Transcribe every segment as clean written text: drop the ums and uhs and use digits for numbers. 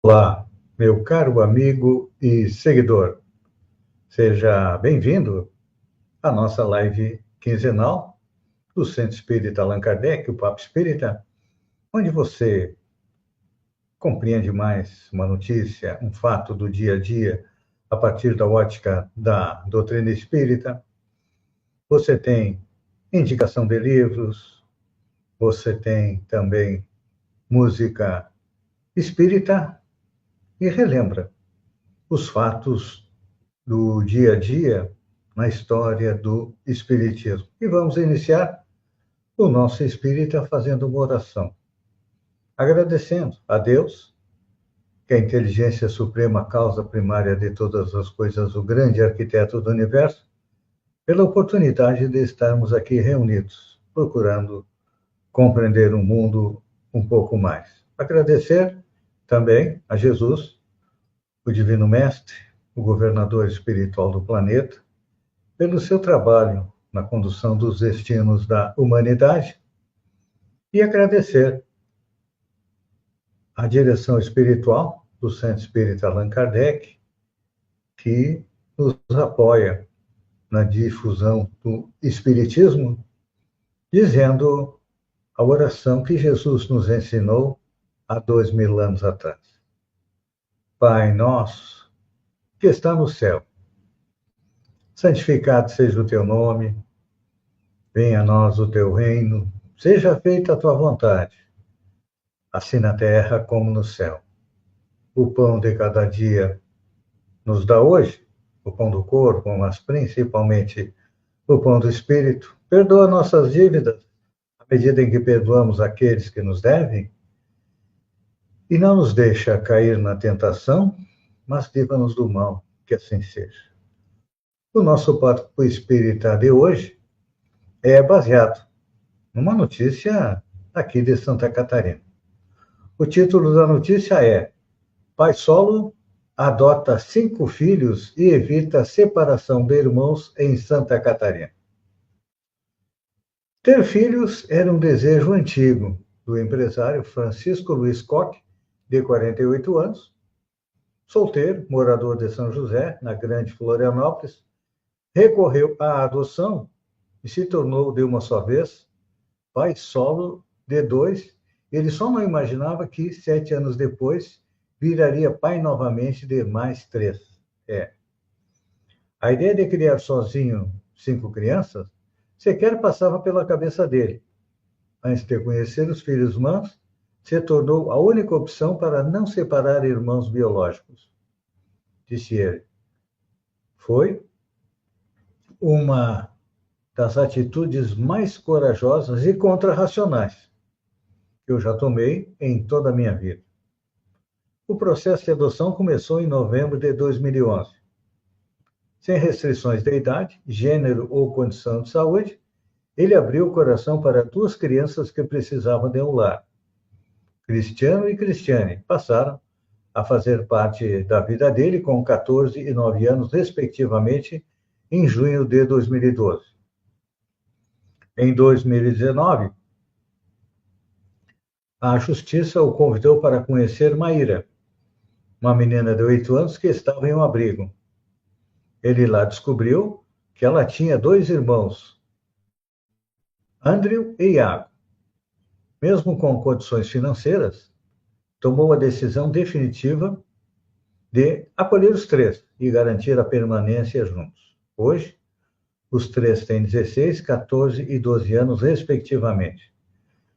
Olá, meu caro amigo e seguidor. Seja bem-vindo à nossa live quinzenal do Centro Espírita Allan Kardec, o Papo Espírita, onde você compreende mais uma notícia, um fato do dia a dia, a partir da ótica da doutrina espírita. Você tem indicação de livros, você tem também música espírita e relembra os fatos do dia a dia na história do Espiritismo. E vamos iniciar o nosso espírita fazendo uma oração, agradecendo a Deus, que é a inteligência suprema, causa primária de todas as coisas, o grande arquiteto do universo, pela oportunidade de estarmos aqui reunidos, procurando compreender o mundo um pouco mais. Agradecer também a Jesus, o Divino Mestre, o governador espiritual do planeta, pelo seu trabalho na condução dos destinos da humanidade e agradecer à direção espiritual do Centro Espírita Allan Kardec, que nos apoia na difusão do Espiritismo, dizendo a oração que Jesus nos ensinou há 2000 anos atrás. Pai nosso, que está no céu, santificado seja o teu nome, venha a nós o teu reino, seja feita a tua vontade, assim na terra como no céu. O pão de cada dia nos dá hoje, o pão do corpo, mas principalmente o pão do espírito. Perdoa nossas dívidas, à medida em que perdoamos aqueles que nos devem, e não nos deixa cair na tentação, mas livra-nos do mal, que assim seja. O nosso papo espírita de hoje é baseado numa notícia aqui de Santa Catarina. O título da notícia é: Pai solo adota 5 filhos e evita separação de irmãos em Santa Catarina. Ter filhos era um desejo antigo do empresário Francisco Luiz Koch, de 48 anos, solteiro, morador de São José, na Grande Florianópolis, recorreu à adoção e se tornou, de uma só vez, pai solo de 2. Ele só não imaginava que, 7 anos depois, viraria pai novamente de mais 3. A ideia de criar sozinho 5 crianças sequer passava pela cabeça dele. Antes de conhecer os filhos humanos, se tornou a única opção para não separar irmãos biológicos. Disse ele. Foi uma das atitudes mais corajosas e contrarracionais que eu já tomei em toda a minha vida. O processo de adoção começou em novembro de 2011. Sem restrições de idade, gênero ou condição de saúde, ele abriu o coração para 2 crianças que precisavam de um lar. Cristiano e Cristiane passaram a fazer parte da vida dele com 14 e 9 anos, respectivamente, em junho de 2012. Em 2019, a Justiça o convidou para conhecer Maíra, uma menina de 8 anos que estava em um abrigo. Ele lá descobriu que ela tinha 2 irmãos, Andrew e Iago. Mesmo com condições financeiras, tomou a decisão definitiva de acolher os 3 e garantir a permanência juntos. Hoje, os 3 têm 16, 14 e 12 anos, respectivamente.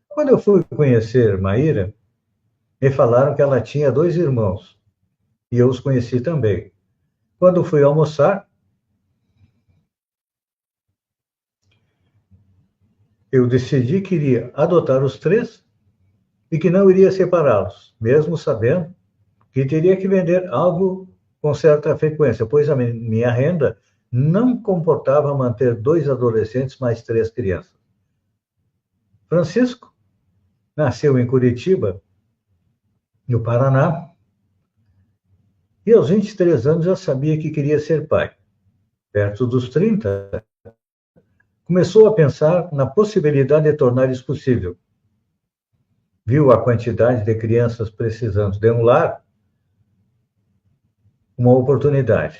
Quando eu fui conhecer Maíra, me falaram que ela tinha 2 irmãos, e eu os conheci também. Quando fui almoçar, eu decidi que iria adotar os 3 e que não iria separá-los, mesmo sabendo que teria que vender algo com certa frequência, pois a minha renda não comportava manter 2 adolescentes mais 3 crianças. Francisco nasceu em Curitiba, no Paraná, e aos 23 anos já sabia que queria ser pai. Perto dos 30, começou a pensar na possibilidade de tornar isso possível. viu a quantidade de crianças precisando de um lar, uma oportunidade.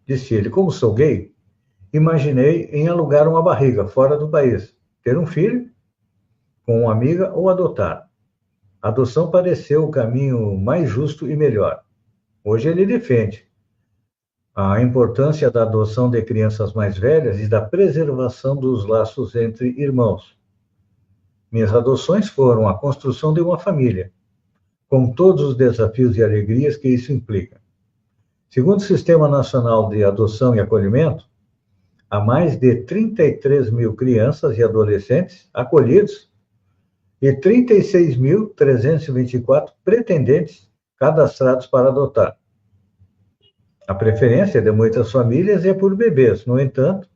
Disse ele, como sou gay, imaginei em alugar uma barriga fora do país, ter um filho com uma amiga ou adotar. A adoção pareceu o caminho mais justo e melhor. Hoje ele defende a importância da adoção de crianças mais velhas e da preservação dos laços entre irmãos. Minhas adoções foram a construção de uma família, com todos os desafios e alegrias que isso implica. Segundo o Sistema Nacional de Adoção e Acolhimento, há mais de 33 mil crianças e adolescentes acolhidos e 36.324 pretendentes cadastrados para adotar. A preferência de muitas famílias é por bebês, no entanto,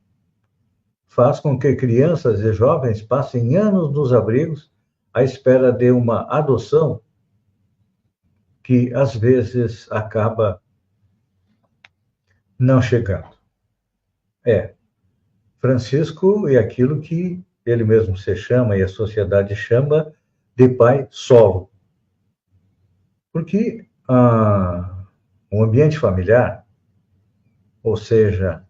faz com que crianças e jovens passem anos nos abrigos à espera de uma adoção que, às vezes, acaba não chegando. Francisco é aquilo que ele mesmo se chama e a sociedade chama de pai solo. Porque o ambiente familiar, ou seja,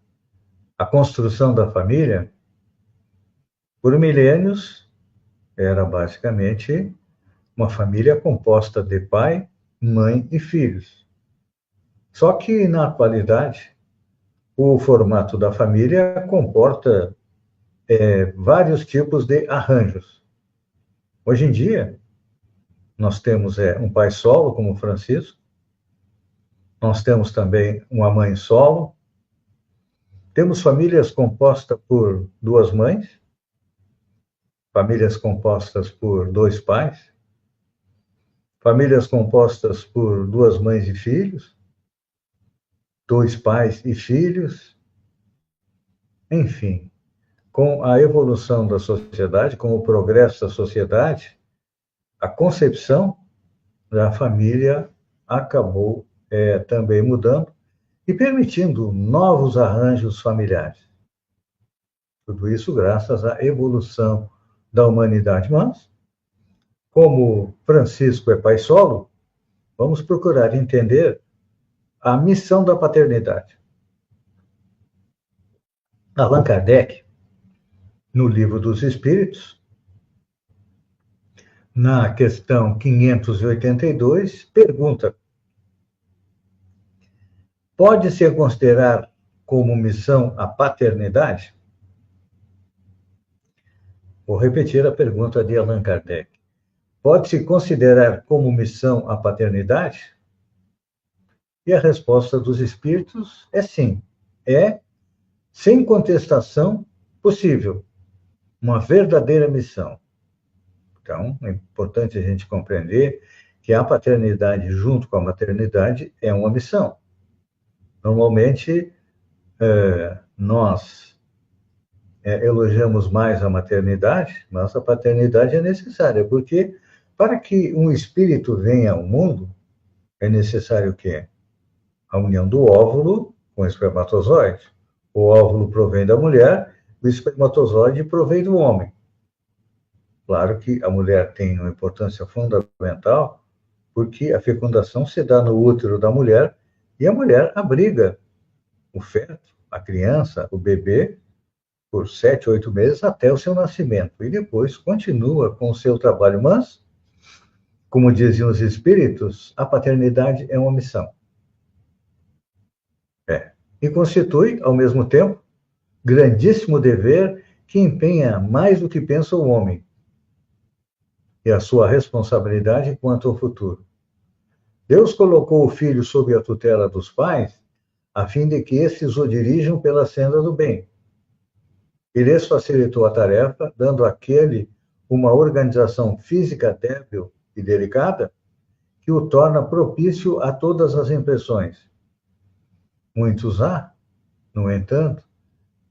a construção da família, por milênios, era basicamente uma família composta de pai, mãe e filhos. Só que, na atualidade, o formato da família comporta vários tipos de arranjos. Hoje em dia, nós temos um pai solo, como Francisco, nós temos também uma mãe solo, temos famílias compostas por duas mães, famílias compostas por dois pais, famílias compostas por duas mães e filhos, dois pais e filhos, enfim. Com a evolução da sociedade, com o progresso da sociedade, a concepção da família acabou também mudando e permitindo novos arranjos familiares. Tudo isso graças à evolução da humanidade. Mas, como Francisco é pai solo, vamos procurar entender a missão da paternidade. Allan Kardec, no Livro dos Espíritos, na questão 582, pergunta: pode-se considerar como missão a paternidade? Vou repetir a pergunta de Allan Kardec. Pode-se considerar como missão a paternidade? E a resposta dos espíritos é sim. É, sem contestação, possível. Uma verdadeira missão. Então, é importante a gente compreender que a paternidade, junto com a maternidade, é uma missão. Normalmente, nós elogiamos mais a maternidade, mas a paternidade é necessária, porque para que um espírito venha ao mundo, é necessário o quê? A união do óvulo com o espermatozoide. O óvulo provém da mulher, o espermatozoide provém do homem. Claro que a mulher tem uma importância fundamental, porque a fecundação se dá no útero da mulher e a mulher abriga o feto, a criança, o bebê, por 7, 8 meses até o seu nascimento. E depois continua com o seu trabalho. Mas, como diziam os espíritos, a paternidade é uma missão. E constitui, ao mesmo tempo, grandíssimo dever que empenha mais do que pensa o homem e a sua responsabilidade quanto ao futuro. Deus colocou o filho sob a tutela dos pais, a fim de que estes o dirijam pela senda do bem. E lhes facilitou a tarefa, dando àquele uma organização física débil e delicada, que o torna propício a todas as impressões. Muitos há, no entanto,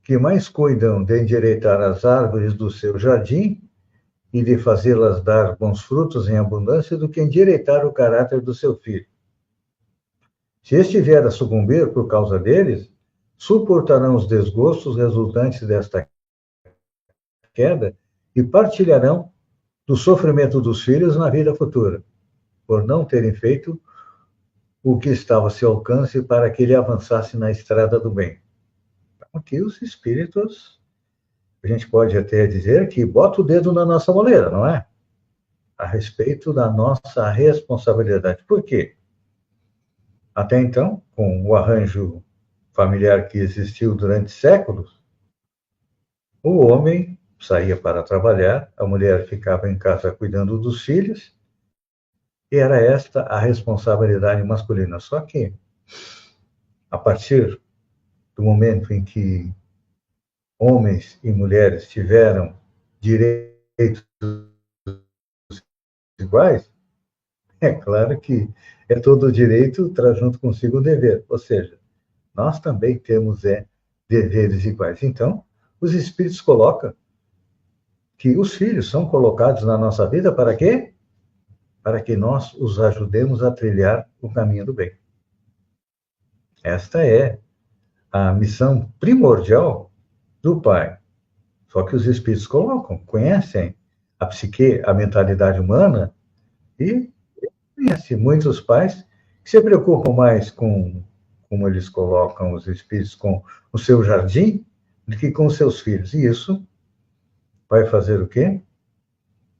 que mais cuidam de endireitar as árvores do seu jardim e de fazê-las dar bons frutos em abundância do que endireitar o caráter do seu filho. Se este vier a sucumbir por causa deles, suportarão os desgostos resultantes desta queda e partilharão do sofrimento dos filhos na vida futura, por não terem feito o que estava a seu alcance para que ele avançasse na estrada do bem. Aqui os espíritos, a gente pode até dizer que bota o dedo na nossa moleira, não é? A respeito da nossa responsabilidade. Por quê? Até então, com o arranjo familiar que existiu durante séculos, o homem saía para trabalhar, a mulher ficava em casa cuidando dos filhos, e era esta a responsabilidade masculina. Só que, a partir do momento em que homens e mulheres tiveram direitos iguais, é claro que todo direito traz junto consigo o dever, ou seja, nós também temos deveres iguais. Então, os espíritos colocam que os filhos são colocados na nossa vida para quê? Para que nós os ajudemos a trilhar o caminho do bem. Esta é a missão primordial do Pai. Só que os espíritos colocam, conhecem a psique, a mentalidade humana, e conhecem muitos pais que se preocupam mais com, como eles colocam os espíritos, com o seu jardim, do que com os seus filhos. E isso vai fazer o quê?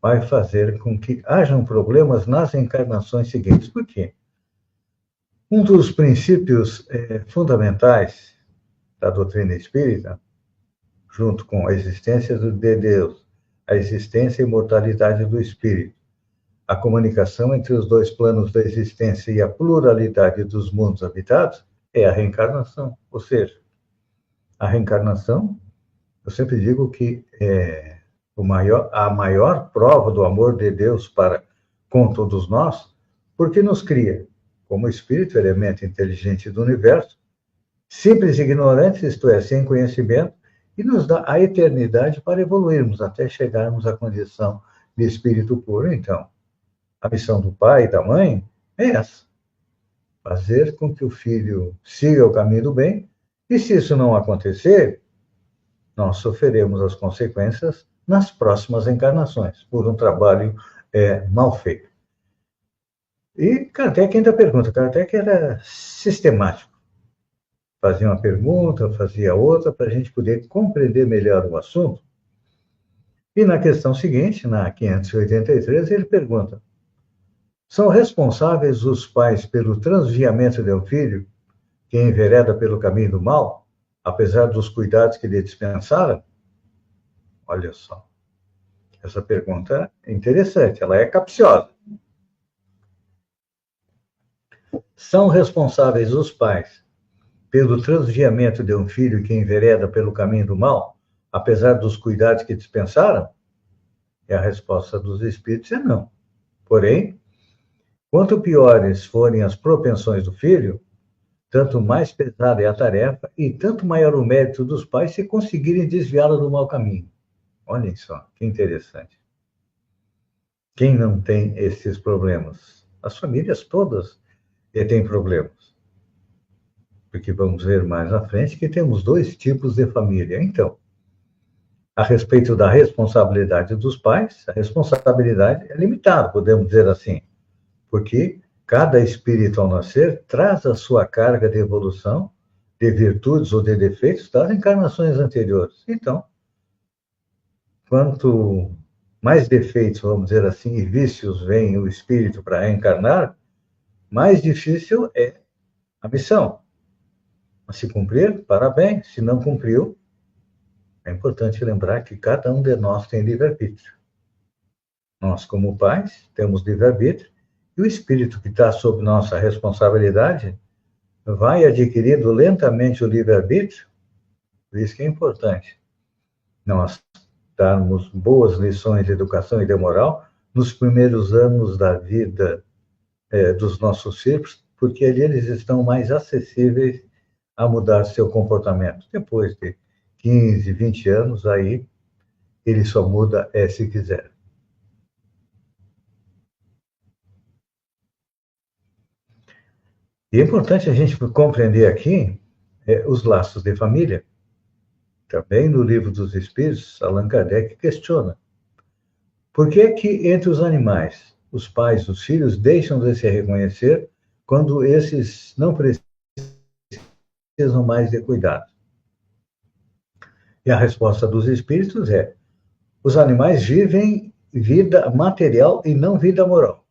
Vai fazer com que hajam problemas nas encarnações seguintes. Por quê? Um dos princípios fundamentais da doutrina espírita, junto com a existência de Deus, a existência e imortalidade do espírito, a comunicação entre os dois planos da existência e a pluralidade dos mundos habitados, é a reencarnação. Ou seja, a reencarnação, eu sempre digo que é a maior prova do amor de Deus para com todos nós, porque nos cria como espírito, elemento inteligente do universo, simples e ignorantes, isto é, sem conhecimento, e nos dá a eternidade para evoluirmos até chegarmos à condição de espírito puro. Então, a missão do pai e da mãe é essa: fazer com que o filho siga o caminho do bem, e se isso não acontecer, nós sofreremos as consequências nas próximas encarnações, por um trabalho mal feito. E Kardec ainda pergunta, Kardec era sistemático. Fazia uma pergunta, fazia outra, para a gente poder compreender melhor o assunto. E na questão seguinte, na 583, ele pergunta: são responsáveis os pais pelo transviamento de um filho que envereda pelo caminho do mal, apesar dos cuidados que lhe dispensaram? Olha só, essa pergunta é interessante, ela é capciosa. São responsáveis os pais pelo transviamento de um filho que envereda pelo caminho do mal, apesar dos cuidados que dispensaram? E a resposta dos espíritos é não. Porém, quanto piores forem as propensões do filho, tanto mais pesada é a tarefa e tanto maior o mérito dos pais se conseguirem desviá-lo do mau caminho. Olhem só, que interessante. Quem não tem esses problemas? As famílias todas têm problemas. Porque vamos ver mais à frente que temos dois tipos de família. Então, a respeito da responsabilidade dos pais, a responsabilidade é limitada, podemos dizer assim, porque cada espírito ao nascer traz a sua carga de evolução, de virtudes ou de defeitos das encarnações anteriores. Então, quanto mais defeitos, vamos dizer assim, e vícios vem o espírito para reencarnar, mais difícil é a missão. Mas se cumprir, parabéns. Se não cumpriu, é importante lembrar que cada um de nós tem livre-arbítrio. Nós, como pais, temos livre-arbítrio, e o espírito que está sob nossa responsabilidade vai adquirindo lentamente o livre-arbítrio. Por isso que é importante nós darmos boas lições de educação e de moral nos primeiros anos da vida dos nossos filhos, porque ali eles estão mais acessíveis a mudar seu comportamento. Depois de 15, 20 anos, aí ele só muda se quiser. E é importante a gente compreender aqui os laços de família. Também no Livro dos Espíritos, Allan Kardec questiona Por que que entre os animais, os pais e os filhos deixam de se reconhecer quando esses não precisam mais de cuidado? E a resposta dos espíritos é: os animais vivem vida material e não vida moral.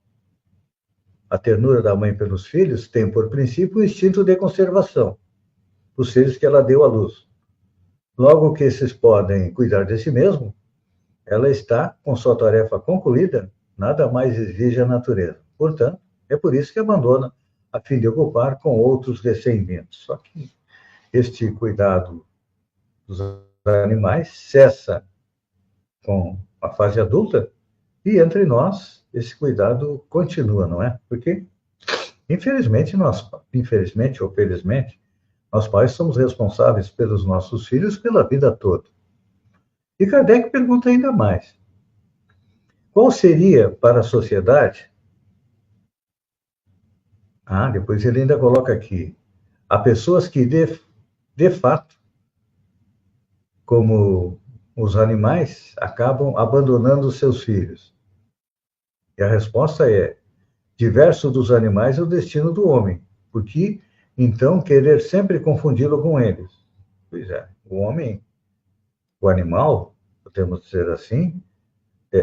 A ternura da mãe pelos filhos tem por princípio o instinto de conservação dos seres que ela deu à luz. Logo que esses podem cuidar de si mesmo, ela está com sua tarefa concluída, nada mais exige a natureza. Portanto, é por isso que abandona, a fim de ocupar com outros recém-vindos. Só que este cuidado dos animais cessa com a fase adulta e entre nós esse cuidado continua, não é? Porque, infelizmente ou felizmente, nós pais somos responsáveis pelos nossos filhos pela vida toda. E Kardec pergunta ainda mais: qual seria para a sociedade? Depois ele ainda coloca aqui: há pessoas que, de fato, como os animais, acabam abandonando os seus filhos. E a resposta é: diverso dos animais é o destino do homem, porque então querer sempre confundi-lo com eles. Pois é, o homem, o animal, podemos dizer assim,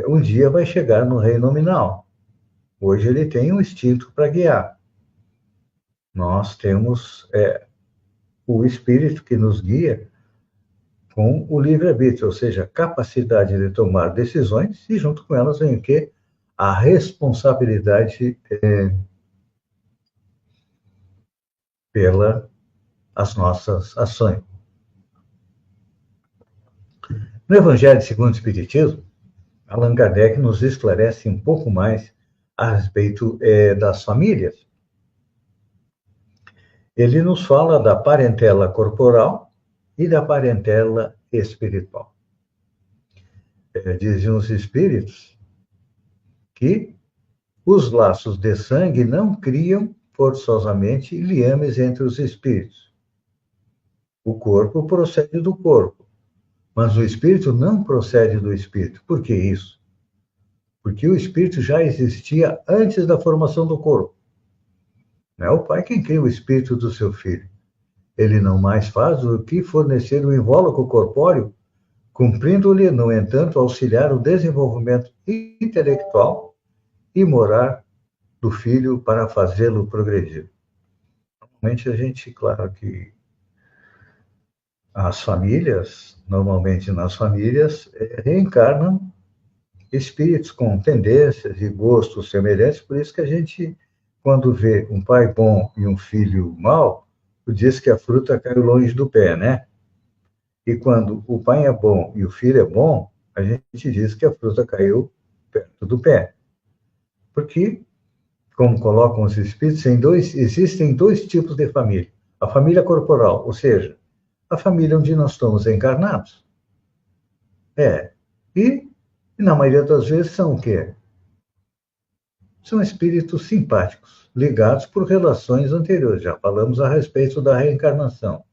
um dia vai chegar no reino nominal. Hoje ele tem um instinto para guiar. Nós temos o espírito que nos guia com o livre-arbítrio, ou seja, a capacidade de tomar decisões, e junto com elas vem o quê? A responsabilidade pelas nossas ações. No Evangelho segundo o Espiritismo, Allan Kardec nos esclarece um pouco mais a respeito das famílias. Ele nos fala da parentela corporal e da parentela espiritual. Dizem os espíritos que os laços de sangue não criam forçosamente liames entre os espíritos. O corpo procede do corpo, mas o espírito não procede do espírito. Por que isso? Porque o espírito já existia antes da formação do corpo. Não é o pai quem cria o espírito do seu filho. Ele não mais faz do que fornecer o invólucro corpóreo, cumprindo-lhe, no entanto, auxiliar o desenvolvimento intelectual e moral do filho para fazê-lo progredir. Normalmente a gente, claro que normalmente nas famílias, reencarnam espíritos com tendências e gostos semelhantes, por isso que a gente, quando vê um pai bom e um filho mau, diz que a fruta caiu longe do pé, né? E quando o pai é bom e o filho é bom, a gente diz que a fruta caiu perto do pé. Porque, como colocam os espíritos, existem dois tipos de família. A família corporal, ou seja, a família onde nós estamos encarnados. E na maioria das vezes são o quê? São espíritos simpáticos, ligados por relações anteriores. Já falamos a respeito da reencarnação.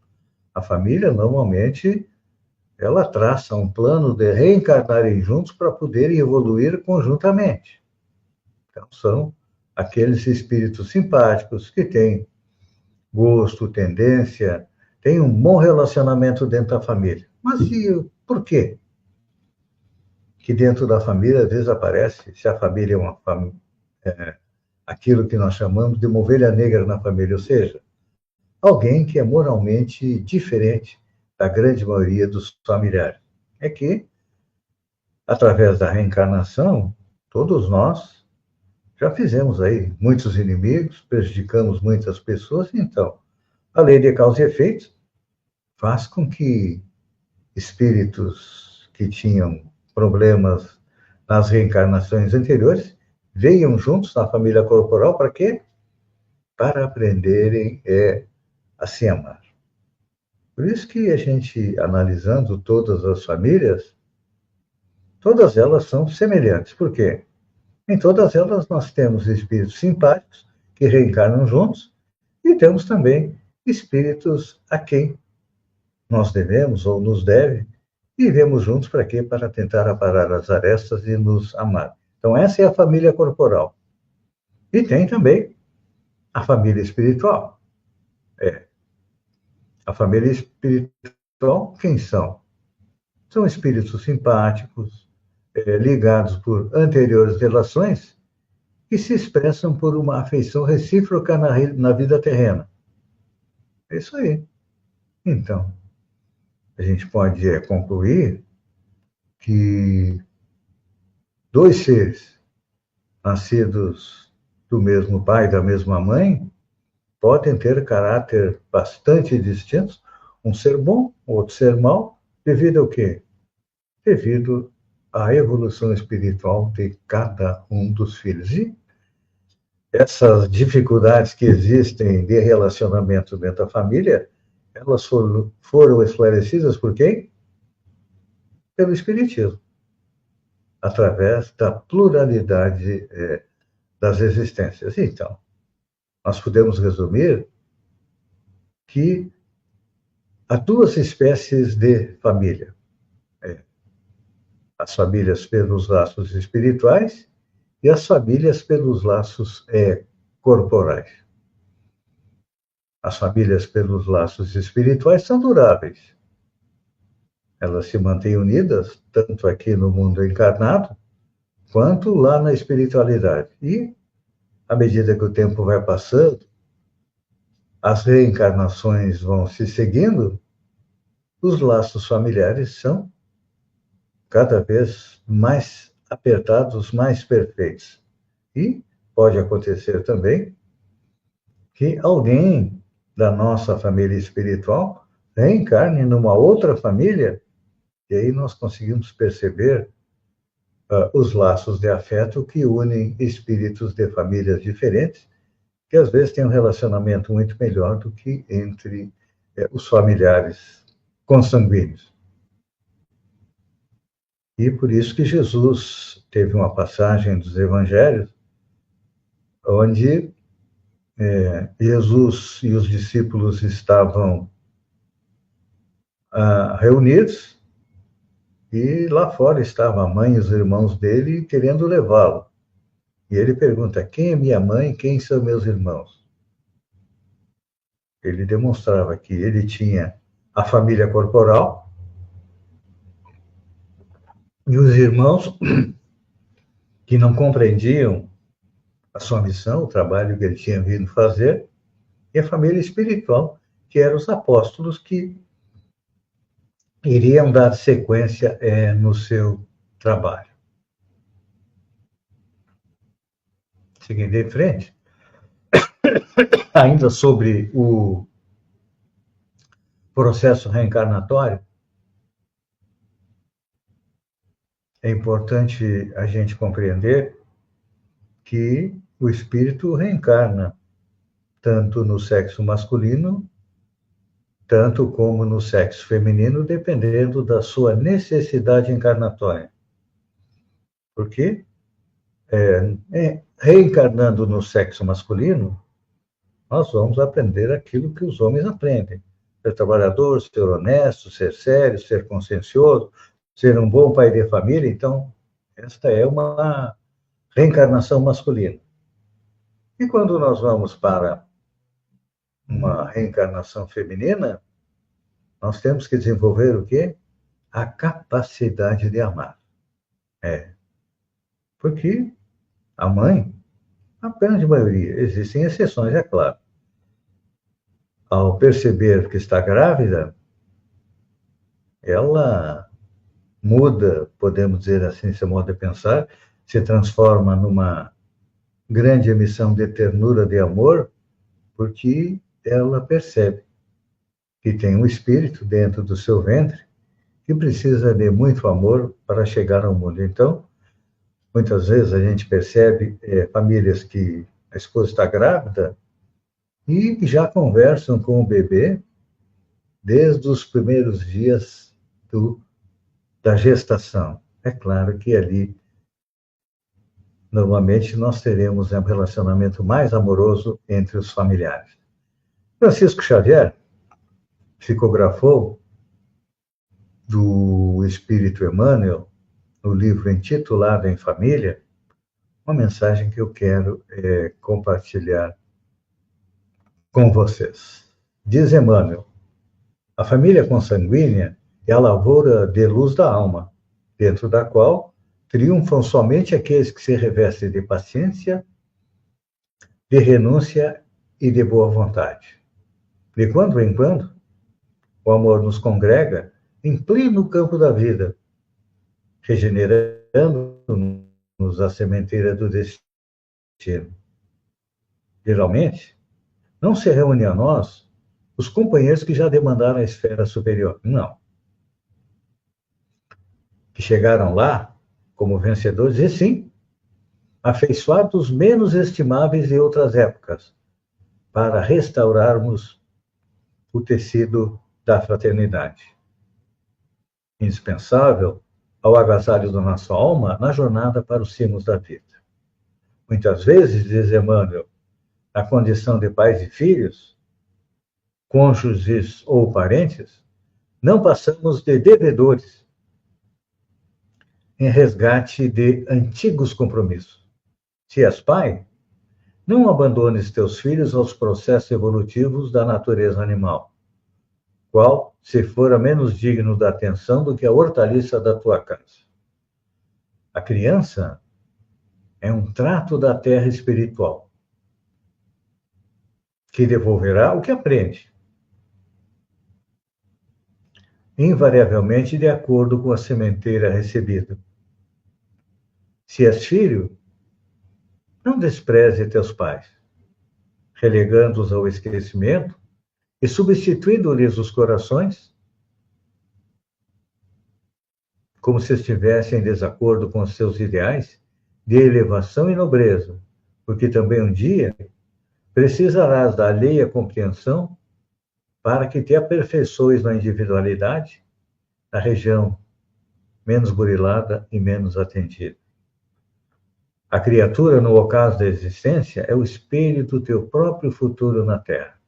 A família, normalmente, ela traça um plano de reencarnarem juntos para poderem evoluir conjuntamente. Então, são aqueles espíritos simpáticos que têm gosto, tendência, têm um bom relacionamento dentro da família. Mas e por quê? Que dentro da família, às vezes, aparece, se a família é uma família, aquilo que nós chamamos de uma ovelha negra na família, ou seja, alguém que é moralmente diferente da grande maioria dos familiares. É que, através da reencarnação, todos nós já fizemos aí muitos inimigos, prejudicamos muitas pessoas, então, a lei de causa e efeito faz com que espíritos que tinham problemas nas reencarnações anteriores venham juntos na família corporal para quê? Para aprenderem a se amar. Por isso que a gente, analisando todas as famílias, todas elas são semelhantes. Por quê? Em todas elas nós temos espíritos simpáticos que reencarnam juntos e temos também espíritos a quem nós devemos ou nos deve vivemos juntos para quê? Para tentar aparar as arestas e nos amar. Então, essa é a família corporal. E tem também a família espiritual. A família espiritual, quem são? São espíritos simpáticos, ligados por anteriores relações, que se expressam por uma afeição recíproca na vida terrena. É isso aí. Então, a gente pode concluir que dois seres nascidos do mesmo pai e da mesma mãe podem ter caráter bastante distintos, um ser bom, outro ser mau, devido ao quê? Devido à evolução espiritual de cada um dos filhos. E essas dificuldades que existem de relacionamento dentro da família, elas foram esclarecidas por quem? Pelo Espiritismo, através da pluralidade das existências. Então, nós podemos resumir que há duas espécies de família. As famílias pelos laços espirituais e as famílias pelos laços corporais. As famílias pelos laços espirituais são duráveis. Elas se mantêm unidas, tanto aqui no mundo encarnado, quanto lá na espiritualidade. E, à medida que o tempo vai passando, as reencarnações vão se seguindo, os laços familiares são cada vez mais apertados, mais perfeitos. E pode acontecer também que alguém da nossa família espiritual reencarne numa outra família, e aí nós conseguimos perceber os laços de afeto que unem espíritos de famílias diferentes, que às vezes têm um relacionamento muito melhor do que entre os familiares consanguíneos. E por isso que Jesus teve uma passagem dos evangelhos onde Jesus e os discípulos estavam reunidos e lá fora estava a mãe e os irmãos dele querendo levá-lo. E ele pergunta, quem é minha mãe, quem são meus irmãos? Ele demonstrava que ele tinha a família corporal e os irmãos que não compreendiam a sua missão, o trabalho que ele tinha vindo fazer, e a família espiritual, que eram os apóstolos que iriam dar sequência no seu trabalho. Seguindo em frente, ainda sobre o processo reencarnatório, é importante a gente compreender que o espírito reencarna tanto no sexo masculino, tanto como no sexo feminino, dependendo da sua necessidade encarnatória. Porque reencarnando no sexo masculino, nós vamos aprender aquilo que os homens aprendem. Ser trabalhador, ser honesto, ser sério, ser consciencioso, ser um bom pai de família. Então, esta é uma reencarnação masculina. E quando nós vamos para uma reencarnação feminina, nós temos que desenvolver o quê? A capacidade de amar. Porque a mãe, a grande maioria, existem exceções, é claro, ao perceber que está grávida, ela muda, podemos dizer assim, seu modo de pensar, se transforma numa grande emissão de ternura, de amor, porque ela percebe que tem um espírito dentro do seu ventre que precisa de muito amor para chegar ao mundo. Então, muitas vezes a gente percebe famílias que a esposa está grávida e já conversam com o bebê desde os primeiros dias da gestação. É claro que ali, normalmente, nós teremos um relacionamento mais amoroso entre os familiares. Francisco Xavier psicografou do Espírito Emmanuel, no livro intitulado Em Família, uma mensagem que eu quero compartilhar com vocês. Diz Emmanuel: a família consanguínea é a lavoura de luz da alma, dentro da qual triunfam somente aqueles que se revestem de paciência, de renúncia e de boa vontade. De quando em quando, o amor nos congrega em pleno campo da vida, regenerando-nos a sementeira do destino. Geralmente, não se reúne a nós os companheiros que já demandaram a esfera superior. Não. Que chegaram lá como vencedores, e sim, afeiçoados menos estimáveis de outras épocas, para restaurarmos o tecido da fraternidade. Indispensável ao agasalho da nossa alma na jornada para os cimos da vida. Muitas vezes, diz Emmanuel, na condição de pais e filhos, cônjuges ou parentes, não passamos de devedores em resgate de antigos compromissos. Se és pai, não abandones teus filhos aos processos evolutivos da natureza animal, qual se fora menos digno da atenção do que a hortaliça da tua casa. A criança é um trato da terra espiritual, que devolverá o que aprende, invariavelmente de acordo com a sementeira recebida. Se és filho, não despreze teus pais, relegando-os ao esquecimento e substituindo-lhes os corações, como se estivessem em desacordo com os seus ideais de elevação e nobreza, porque também um dia precisarás da alheia compreensão para que te aperfeiçoes na individualidade, na região menos burilada e menos atendida. A criatura, no ocaso da existência, é o espelho do teu próprio futuro na Terra.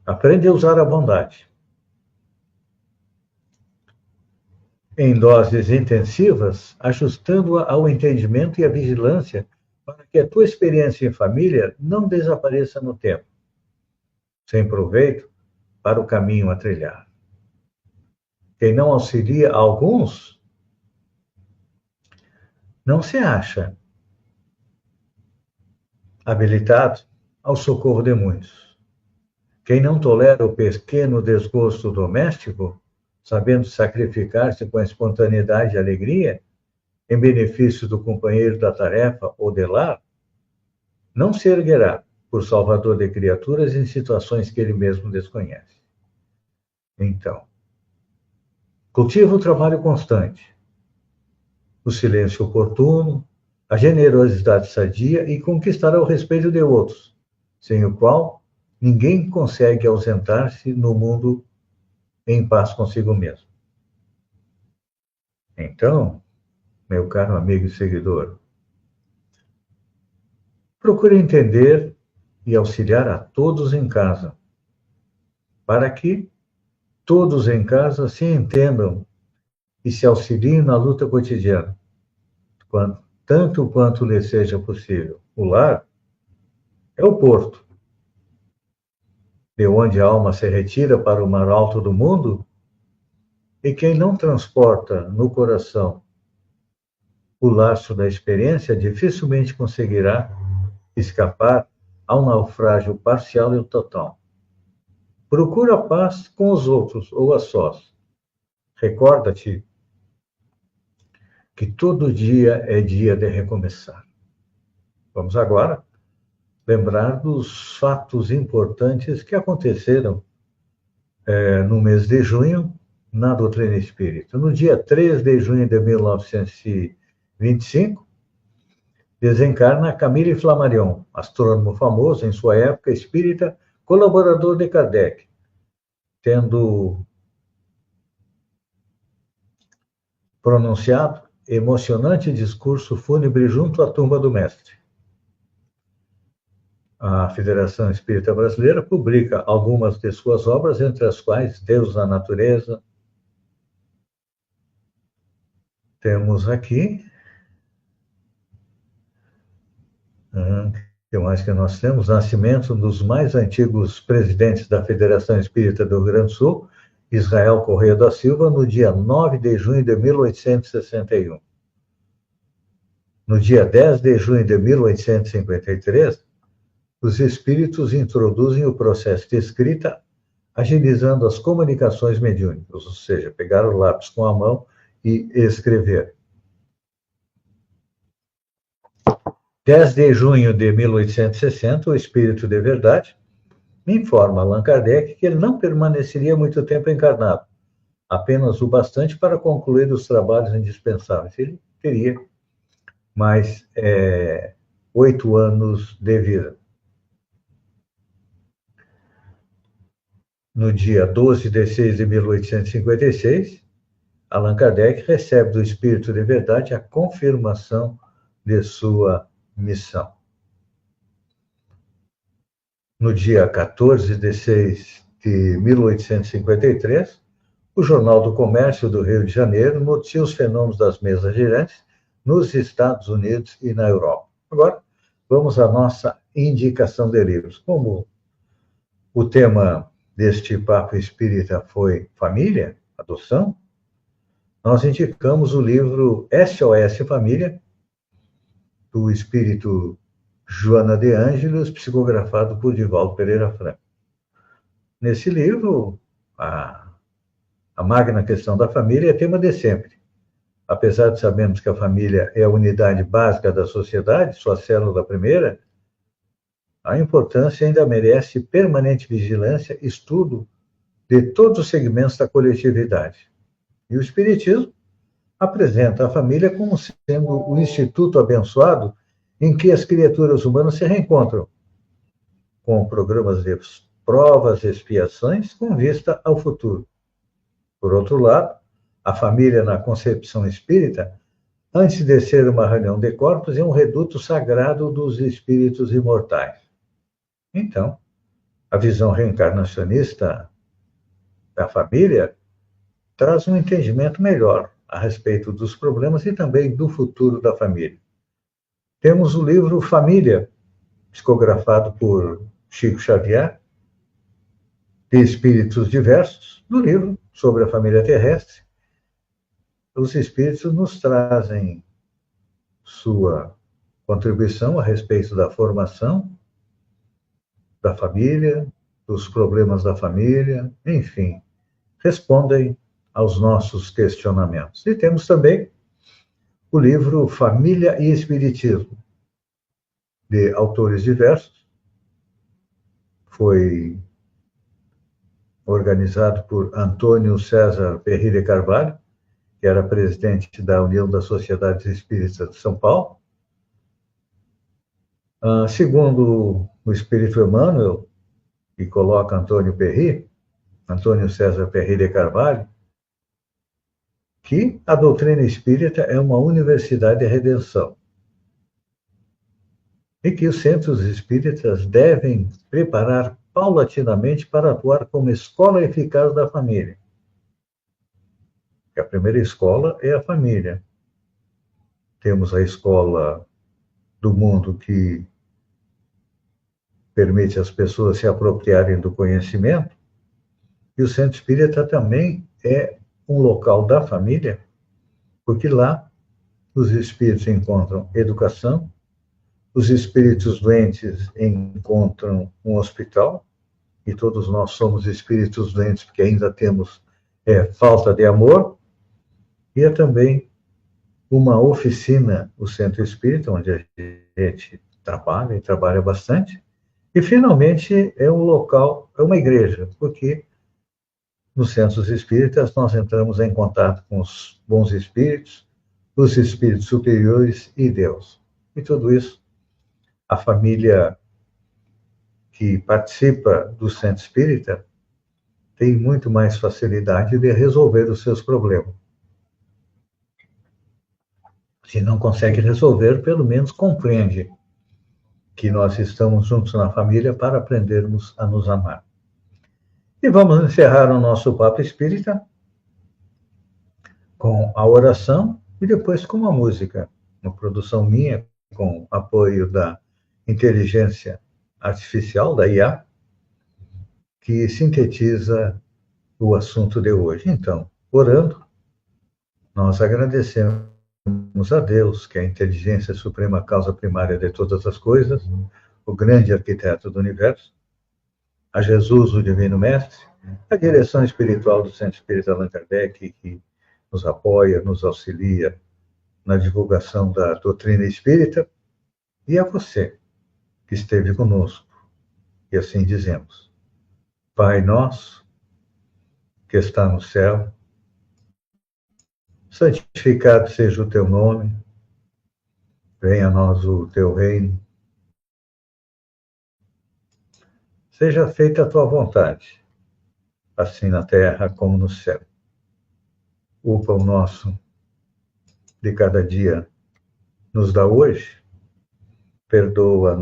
Aprende a usar a bondade. Em doses intensivas, ajustando-a ao entendimento e à vigilância, para que a tua experiência em família não desapareça no tempo, sem proveito para o caminho a trilhar. Quem não auxilia alguns, não se acha habilitado ao socorro de muitos. Quem não tolera o pequeno desgosto doméstico, sabendo sacrificar-se com espontaneidade e alegria, em benefício do companheiro da tarefa ou de lar, não se erguerá por salvador de criaturas em situações que ele mesmo desconhece. Então, cultiva o trabalho constante, o silêncio oportuno, a generosidade sadia e conquistará o respeito de outros, sem o qual ninguém consegue ausentar-se no mundo em paz consigo mesmo. Então, meu caro amigo e seguidor, procure entender e auxiliar a todos em casa, para que todos em casa se entendam e se auxiliem na luta cotidiana, tanto quanto lhe seja possível. O lar é o porto, de onde a alma se retira para o mar alto do mundo, e quem não transporta no coração o laço da experiência dificilmente conseguirá escapar ao naufrágio parcial e total. Procura a paz com os outros ou a sós. Recorda-te que todo dia é dia de recomeçar. Vamos agora lembrar dos fatos importantes que aconteceram no mês de junho na doutrina espírita. No dia 3 de junho de 1925, desencarna Camille Flammarion, astrônomo famoso em sua época espírita, colaborador de Kardec, tendo pronunciado emocionante discurso fúnebre junto à tumba do mestre. A Federação Espírita Brasileira publica algumas de suas obras, entre as quais Deus na Natureza. Temos aqui. O que mais que nós temos? Nascimento dos mais antigos presidentes da Federação Espírita do Rio Grande do Sul, Israel Correia da Silva, no dia 9 de junho de 1861. No dia 10 de junho de 1853, os espíritos introduzem o processo de escrita, agilizando as comunicações mediúnicas, ou seja, pegar o lápis com a mão e escrever. 10 de junho de 1860, o Espírito de Verdade informa Allan Kardec que ele não permaneceria muito tempo encarnado, apenas o bastante para concluir os trabalhos indispensáveis. Ele teria mais 8 anos de vida. No dia 12 de 6 de 1856, Allan Kardec recebe do Espírito de Verdade a confirmação de sua missão. No dia 14 de 6 de 1853, o Jornal do Comércio do Rio de Janeiro noticia os fenômenos das mesas girantes nos Estados Unidos e na Europa. Agora, vamos à nossa indicação de livros. Como o tema deste Papo Espírita foi família, adoção, nós indicamos o livro SOS Família, do Espírito Joana de Ângelos, psicografado por Divaldo Pereira Franco. Nesse livro, a magna questão da família é tema de sempre. Apesar de sabermos que a família é a unidade básica da sociedade, sua célula primeira, a importância ainda merece permanente vigilância e estudo de todos os segmentos da coletividade. E o Espiritismo apresenta a família como sendo o instituto abençoado em que as criaturas humanas se reencontram, com programas de provas e expiações com vista ao futuro. Por outro lado, a família na concepção espírita, antes de ser uma reunião de corpos, é um reduto sagrado dos espíritos imortais. Então, a visão reencarnacionista da família traz um entendimento melhor a respeito dos problemas e também do futuro da família. Temos o livro Família, psicografado por Chico Xavier, de espíritos diversos. No livro sobre a família terrestre, os espíritos nos trazem sua contribuição a respeito da formação da família, dos problemas da família, enfim, respondem aos nossos questionamentos. E temos também o livro Família e Espiritismo, de autores diversos. Foi organizado por Antônio César Perry de Carvalho, que era presidente da União das Sociedades Espíritas de São Paulo. Segundo o Espírito Emmanuel, que coloca Antônio César Perry de Carvalho, que a doutrina espírita é uma universidade de redenção e que os centros espíritas devem preparar paulatinamente para atuar como escola eficaz da família. A primeira escola é a família. Temos a escola do mundo que permite às pessoas se apropriarem do conhecimento, e o centro espírita também é um local da família, porque lá os espíritos encontram educação, os espíritos doentes encontram um hospital, e todos nós somos espíritos doentes porque ainda temos falta de amor, e é também uma oficina, o centro espírita, onde a gente trabalha e trabalha bastante, e finalmente é um local, é uma igreja, porque nos centros espíritas nós entramos em contato com os bons espíritos, os espíritos superiores e Deus. E tudo isso, a família que participa do centro espírita tem muito mais facilidade de resolver os seus problemas. Se não consegue resolver, pelo menos compreende que nós estamos juntos na família para aprendermos a nos amar. E vamos encerrar o nosso Papo Espírita com a oração e depois com a música, uma produção minha, com apoio da inteligência artificial, da IA, que sintetiza o assunto de hoje. Então, orando, nós agradecemos a Deus, que é a inteligência suprema, causa primária de todas as coisas, o grande arquiteto do universo, a Jesus, o Divino Mestre, a direção espiritual do Centro Espírita Allan Kardec, que nos apoia, nos auxilia na divulgação da doutrina espírita, e a você, que esteve conosco. E assim dizemos: Pai nosso, que está no céu, santificado seja o teu nome, venha a nós o teu reino, seja feita a tua vontade, assim na terra como no céu. O pão nosso de cada dia nos dá hoje, perdoa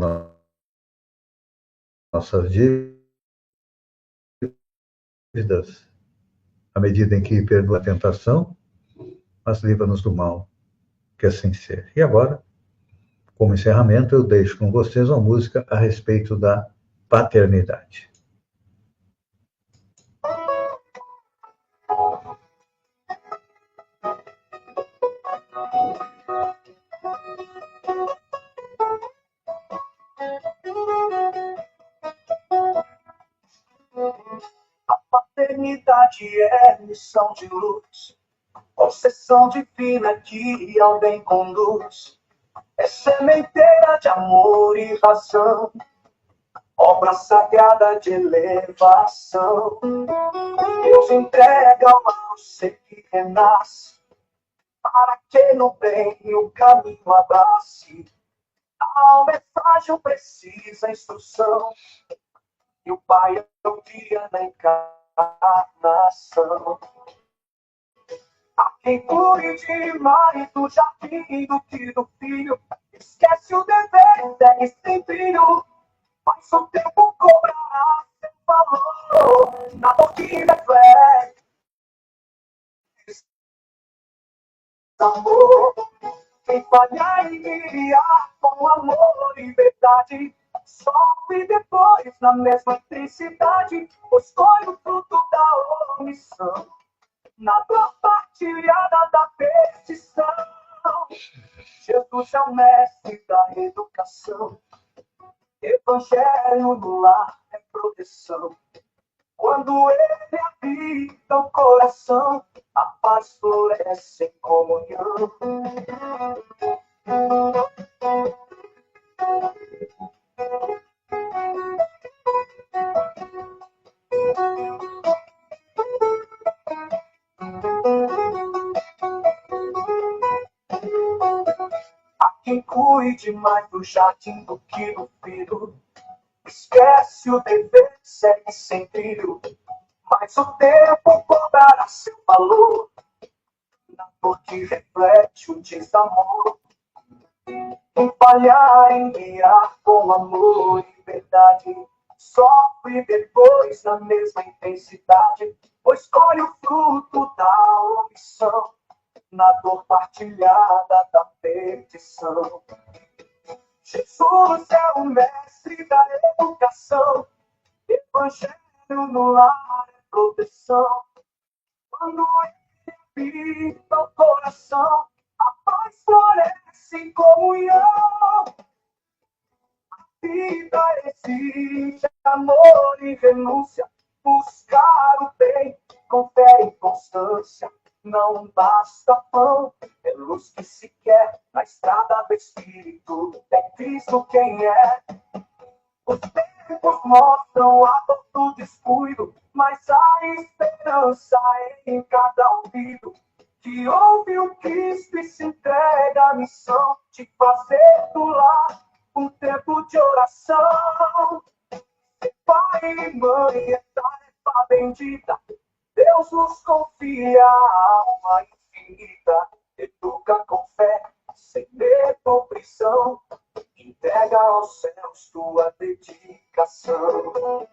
nossas dívidas, à medida em que perdoa a tentação, mas livra-nos do mal, que assim seja. E agora, como encerramento, eu deixo com vocês uma música a respeito da paternidade. A paternidade é missão de luz, concessão divina que ao bem conduz. É sementeira de amor e razão, obra sagrada de elevação. Deus entrega ao ser que renasce, para que no bem o caminho abrace. A alma é frágil, precisa instrução, e o Pai é o guia na encarnação. A quem cuide mais do jardim do que do filho, esquece o dever, segue sem brilho, mas o tempo cobrará seu valor, na dor que reflete amor. Quem falhar em guiar com amor e verdade, sofre depois na mesma intensidade, pois foi o fruto da omissão, na dor partilhada da perdição. Jesus é o mestre da educação, evangelho no lar é proteção. Quando ele habita o coração, a paz floresce em comunhão. Há quem cuide mais do jardim do que do filho, esquece o dever, segue sem trilho, mas o tempo cobrará seu valor, na dor que reflete o desamor. Quem falhar em guiar com amor e verdade, sofre depois na mesma intensidade, pois colhe o fruto da omissão, na dor partilhada da perdição. Jesus é o mestre da educação, evangelho no lar é proteção. Quando ele habita o coração, a paz floresce em comunhão. A vida exige amor e renúncia, buscar o bem com fé e constância. Não basta pão, é luz que se quer na estrada do Espírito, é Cristo quem é. Os tempos mostram a dor do descuido, mas a esperança em cada ouvido que ouve o Cristo e se entrega à missão de fazer do lar um tempo de oração. Pai e mãe é tarefa bendita, Deus nos confia a alma infinita, educa com fé, sem medo ou prisão, entrega aos céus tua dedicação.